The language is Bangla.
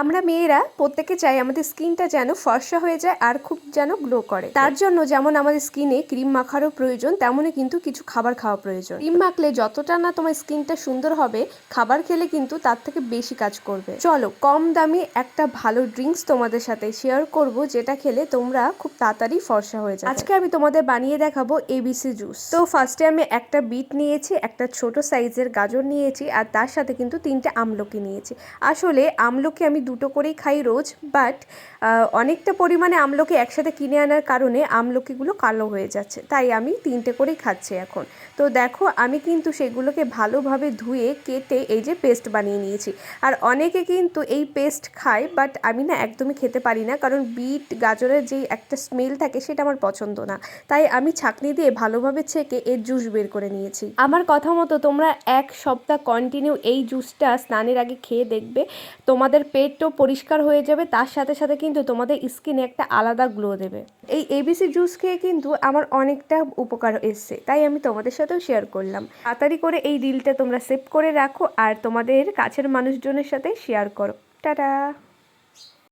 আমরা মেয়েরা প্রত্যেকে চাই আমাদের স্কিনটা যেন ফর্সা হয়ে যায় আর খুব যেন গ্লো করে। তার জন্য যেমন আমাদের স্কিনে ক্রিম মাখারও প্রয়োজন, তেমনই কিন্তু কিছু খাবার খাওয়া প্রয়োজন। ক্রিম মাখলে যতটা না তোমার স্কিনটা সুন্দর হবে, খাবার খেলে কিন্তু তার থেকে বেশি কাজ করবে। চলো কম দামি একটা ভালো ড্রিঙ্কস তোমাদের সাথে শেয়ার করব, যেটা খেলে তোমরা খুব তাড়াতাড়ি ফর্সা হয়ে যাবে। আজকে আমি তোমাদের বানিয়ে দেখাবো এবিসি জুস। তো ফার্স্টে আমি একটা বিট নিয়েছি, একটা ছোট সাইজের গাজর নিয়েছি, আর তার সাথে কিন্তু 3টে আমলকি নিয়েছি। আসলে আমলকি আমি 2টো করেই খাই রোজ, বাট অনেকটা পরিমাণে আমলকি একসাথে কিনে আনার কারণে আমলকিগুলো কালো হয়ে যাচ্ছে, তাই আমি 3টে করেই খাচ্ছি এখন। তো দেখো আমি কিন্তু সেগুলোকে ভালোভাবে ধুয়ে কেটে এই যে পেস্ট বানিয়ে নিয়েছি। আর অনেকে কিন্তু এই পেস্ট খায়, বাট আমি না একদমই খেতে পারি না, কারণ বিট গাজরের যেই একটা স্মেল থাকে সেটা আমার পছন্দ না। তাই আমি ছাঁকনি দিয়ে ভালোভাবে ছেঁকে এর জুস বের করে নিয়েছি। আমার কথা মতো তোমরা 1 সপ্তাহ কন্টিনিউ এই জুসটা স্নানের আগে খেয়ে দেখবে, তোমাদের পেটও পরিষ্কার হয়ে যাবে, তার সাথে সাথে কিন্তু তোমাদের স্কিনে একটা আলাদা গ্লো দেবে। এই এবিসি জুস খেয়ে কিন্তু আমার অনেকটা উপকার এসছে, তাই আমি তোমাদের সাথেও শেয়ার করলাম। তাড়াতাড়ি করে এই রিলটা তোমরা সেভ করে রাখো আর তোমাদের কাছের মানুষজনের সাথে শেয়ার করো। টাটা।